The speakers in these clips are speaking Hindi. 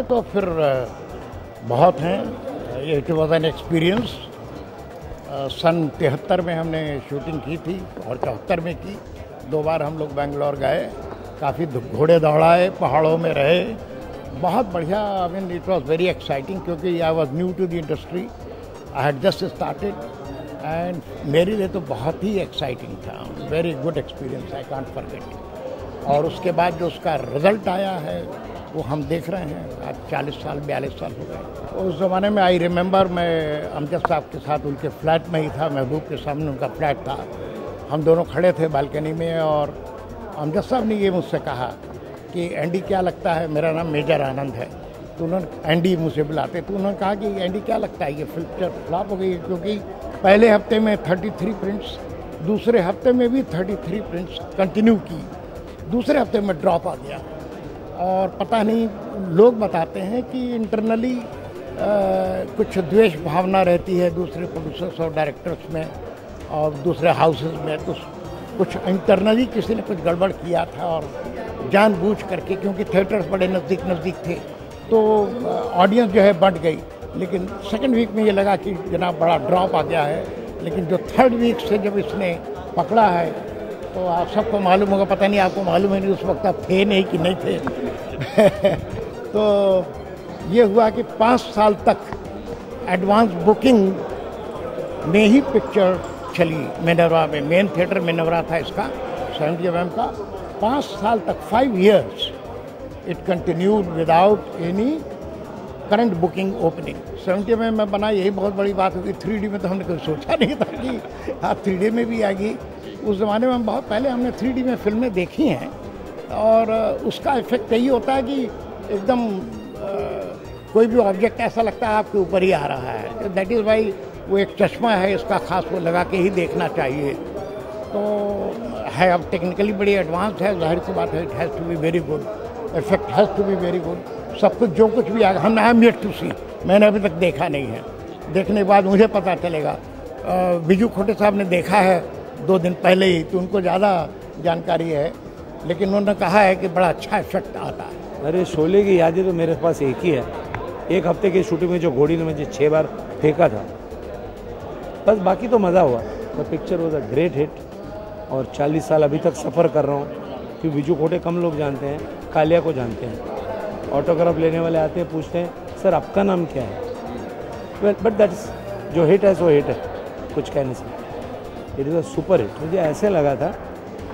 तो फिर बहुत हैं। It was an experience. सन 73 में हमने शूटिंग की थी और 74 में की। 2 बार हम लोग बेंगलोर गए, काफ़ी घोड़े दौड़ाए, पहाड़ों में रहे, बहुत बढ़िया। I mean it was very exciting क्योंकि I was new to the industry, I had just started and मेरे लिए तो बहुत ही एक्साइटिंग था। Very good experience, I can't forget. और उसके बाद जो उसका रिज़ल्ट आया है वो हम देख रहे हैं। आज 40 साल 42 साल हो गए। उस ज़माने में आई रिमेंबर, मैं अमजद साहब के साथ उनके फ्लैट में ही था, महबूब के सामने उनका फ्लैट था। हम दोनों खड़े थे बालकनी में और अमजद साहब ने ये मुझसे कहा कि एंडी क्या लगता है, मेरा नाम मेजर आनंद है, तो उन्होंने एंडी मुझे बुलाते, तो उन्होंने कहा कि एंडी क्या लगता है ये पिक्चर फ्लॉप हो गई है, क्योंकि पहले हफ्ते में 33 प्रिंट्स, दूसरे हफ्ते में भी 33 प्रिंट्स कंटिन्यू की, दूसरे हफ्ते में ड्रॉप आ गया। और पता नहीं, लोग बताते हैं कि इंटरनली कुछ द्वेष भावना रहती है दूसरे प्रोड्यूसर्स और डायरेक्टर्स में और दूसरे हाउसेस में, तो कुछ इंटरनली किसी ने कुछ गड़बड़ किया था और जानबूझ करके, क्योंकि थिएटर्स बड़े नज़दीक थे तो ऑडियंस जो है बढ़ गई। लेकिन सेकंड वीक में ये लगा कि जनाब बड़ा ड्रॉप आ गया है, लेकिन जो थर्ड वीक से जब इसने पकड़ा है तो आप सबको मालूम होगा, पता नहीं आपको मालूम है नहीं, उस वक्त आप थे नहीं कि नहीं थे तो ये हुआ कि 5 साल तक एडवांस बुकिंग में ही पिक्चर चली मिनर्वा में। मेन थिएटर मिनर्वा था इसका 70 mm का। 5 साल तक, 5 years it continued without any current booking opening. 70 में बना, यही बहुत बड़ी बात होगी। 3D में तो हमने कभी सोचा नहीं था कि हाँ 3D में भी आएगी। उस ज़माने में बहुत पहले हमने 3D में फिल्में देखी हैं और उसका इफेक्ट यही होता है कि एकदम कोई भी ऑब्जेक्ट ऐसा लगता है आपके ऊपर ही आ रहा है। दैट इज़ वाई वो एक चश्मा है इसका ख़ास, वो लगा के ही देखना चाहिए। तो है, अब टेक्निकली बड़ी एडवांस है, जाहिर सी बात है, it has to be very good, effect has to be very good. सब कुछ जो कुछ भी आ, हम I am yet to see, मैंने अभी तक देखा नहीं है। देखने के बाद मुझे पता चलेगा। बिजू खोटे साहब ने देखा है 2 दिन पहले ही, तो उनको ज़्यादा जानकारी है, लेकिन उन्होंने कहा है कि बड़ा अच्छा इफेक्ट आता है। अरे शोले की यादें तो मेरे पास एक ही है। 1 हफ्ते की शूटिंग में जो घोड़ी ने मुझे 6 बार फेंका था, बस बाकी तो मज़ा हुआ। The picture was a great hit और 40 साल अभी तक सफ़र कर रहा हूँ कि बिजू खोटे कम लोग जानते हैं, कालिया को जानते हैं। ऑटोग्राफ लेने वाले आते हैं, पूछते हैं सर आपका नाम क्या है। बट दैट्स जो हिट है सो हिट है, कुछ कहने से। It is a super hit. मुझे ऐसे लगा था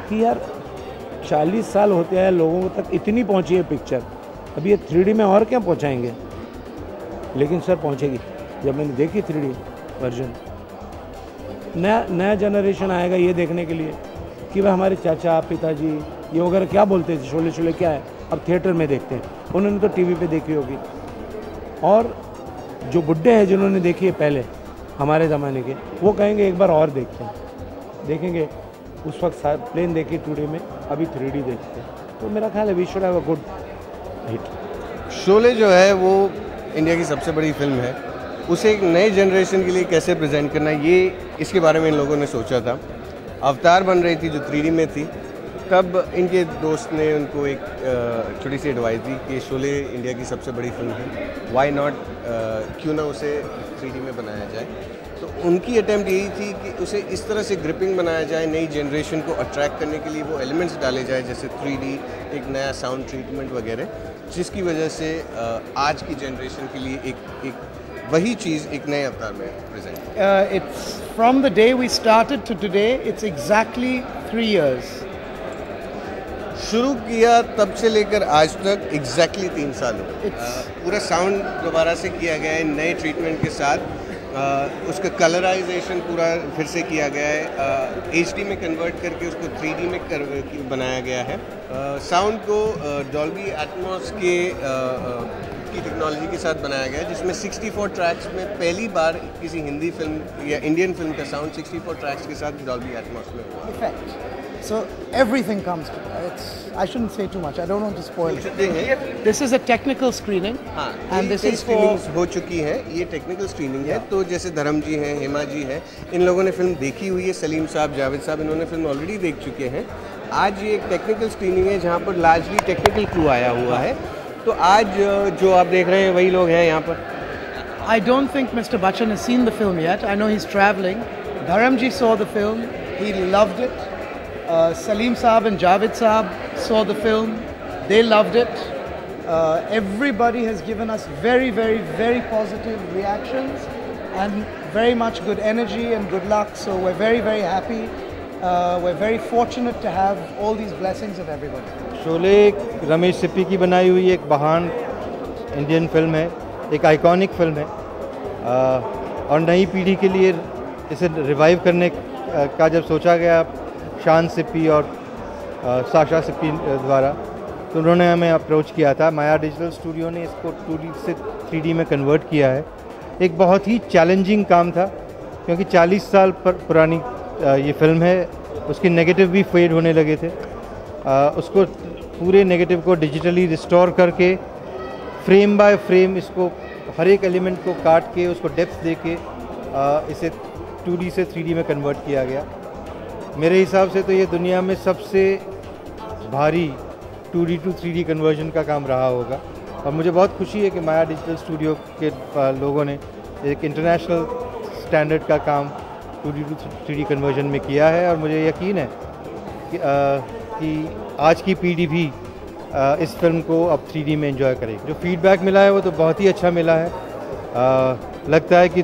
कि यार 40 साल होते हैं, लोगों तक इतनी पहुंची है पिक्चर, अभी ये 3D में और क्या पहुंचाएंगे, लेकिन सर पहुंचेगी। जब मैंने देखी 3D वर्जन, नया जनरेशन आएगा ये देखने के लिए कि वह हमारे चाचा पिताजी ये वगैरह क्या बोलते थे, शोले शोले क्या है, अब थिएटर में देखते हैं। उन्होंने तो टीवी पे देखी होगी, और जो बुड्ढे हैं जिन्होंने देखी है पहले हमारे ज़माने के, वो कहेंगे एक बार और देखते हैं, देखेंगे। उस वक्त प्लेन देखी 2D में, अभी 3D देखते हैं। तो मेरा ख्याल है we should have a good hit. Sholay जो है वो इंडिया की सबसे बड़ी फिल्म है, उसे एक नए जनरेशन के लिए कैसे प्रेजेंट करना, ये इसके बारे में इन लोगों ने सोचा था। अवतार बन रही थी जो 3D में थी, तब इनके दोस्त ने उनको एक छोटी सी एडवाइस दी कि शोले इंडिया की सबसे बड़ी फिल्म है, वाई नॉट, क्यों ना उसे 3D में बनाया जाए। तो उनकी अटेम्प्ट यही थी कि उसे इस तरह से ग्रिपिंग बनाया जाए, नई जनरेशन को अट्रैक्ट करने के लिए वो एलिमेंट्स डाले जाए, जैसे 3D, एक नया साउंड ट्रीटमेंट वगैरह, जिसकी वजह से आज की जनरेशन के लिए एक वही चीज़ एक नए अवतार में present. It's from the day we started to today, it's exactly 3 years. शुरू किया तब से लेकर आज तक एग्जैक्टली 3 साल हो। पूरा साउंड दोबारा से किया गया है नए ट्रीटमेंट के साथ, उसका कलराइजेशन पूरा फिर से किया गया है, HD में कन्वर्ट करके उसको 3D में बनाया गया है। साउंड को डॉल्बी एटमॉस की टेक्नोलॉजी के साथ बनाया गया है, जिसमें 64 ट्रैक्स में पहली बार किसी हिंदी फिल्म या इंडियन फिल्म का साउंड 64 ट्रैक्स के साथ डॉल्बी एटमॉस में हुआ। Effect. So everything comes to it. I shouldn't say too much. I don't want to spoil it. This is a technical screening. हाँ, and this is स्क्रीनिंग्स हो चुकी है, ये टेक्निकल स्क्रीनिंग है। तो जैसे धर्म जी हैं, हेमा जी हैं, इन लोगों ने फिल्म देखी हुई है, सलीम साहब, जावेद साहब, इन्होंने फिल्म ऑलरेडी देख चुके हैं। आज ये एक टेक्निकल स्क्रीनिंग है जहाँ पर लार्जली टेक्निकल क्रू आया हुआ है, तो आज जो आप देख रहे हैं वही लोग हैं यहाँ पर। I don't think Mr. Bachchan has seen the film yet. I know he's traveling. Dharamji saw the film. He loved it. Salim Saab and Javed Saab saw the film. They loved it. Everybody has given us very, very, very positive reactions and very much good energy and good luck. So we're very, very happy. We're very fortunate to have all these blessings of everybody. Sholay Ramesh Sippy की बनाई हुई एक महान इंडियन फिल्म है, एक आइकॉनिक फिल्म है और नई पीढ़ी के लिए इसे रिवाइव करने का जब सोचा गया शान सिप्पी और साशा सिप्पी द्वारा, तो उन्होंने हमें अप्रोच किया था। माया डिजिटल स्टूडियो ने इसको 2D से 3D में कन्वर्ट किया है। एक बहुत ही चैलेंजिंग काम था क्योंकि 40 साल पुरानी ये फिल्म है, उसके नेगेटिव भी फेड होने लगे थे। उसको पूरे नेगेटिव को डिजिटली रिस्टोर करके फ्रेम बाय फ्रेम इसको हर एक एलिमेंट को काट के उसको डेप्थ दे के इसे 2D से 3D में कन्वर्ट किया गया। मेरे हिसाब से तो ये दुनिया में सबसे भारी 2D to 3D कन्वर्जन का काम रहा होगा और मुझे बहुत खुशी है कि माया डिजिटल स्टूडियो के लोगों ने एक इंटरनेशनल स्टैंडर्ड का काम 2D to 3D कन्वर्जन में किया है और मुझे यकीन है कि आज की पीढ़ी भी इस फिल्म को अब 3D में एंजॉय करेगी। जो फीडबैक मिला है वो तो बहुत ही अच्छा मिला है। लगता है कि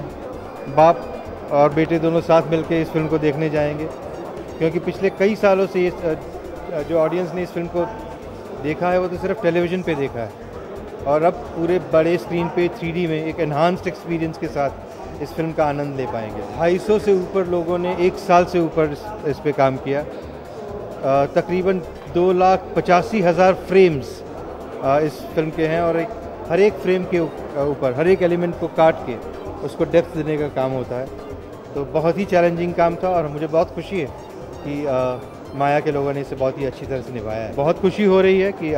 बाप और बेटे दोनों साथ मिलकर इस फिल्म को देखने जाएंगे क्योंकि पिछले कई सालों से जो ऑडियंस ने इस फिल्म को देखा है वो तो सिर्फ टेलीविज़न पे देखा है और अब पूरे बड़े स्क्रीन पे 3D में एक एनहांस्ड एक्सपीरियंस के साथ इस फिल्म का आनंद ले पाएंगे। 250 से ऊपर लोगों ने 1 साल से ऊपर इस पे काम किया। तकरीबन 2,85,000 फ्रेम्स इस फिल्म के हैं और हर एक फ्रेम के ऊपर हर एक एलिमेंट को काट के उसको डेप्थ देने का काम होता है। तो बहुत ही चैलेंजिंग काम था और मुझे बहुत खुशी है कि माया के लोगों ने इसे बहुत ही अच्छी तरह से निभाया है। बहुत खुशी हो रही है कि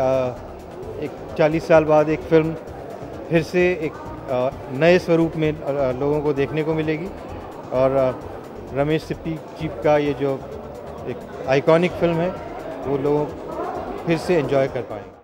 एक 40 साल बाद एक फ़िल्म फिर से एक नए स्वरूप में लोगों को देखने को मिलेगी और रमेश सिप्पी जी का ये जो एक आइकॉनिक फिल्म है वो लोग फिर से एंजॉय कर पाएंगे।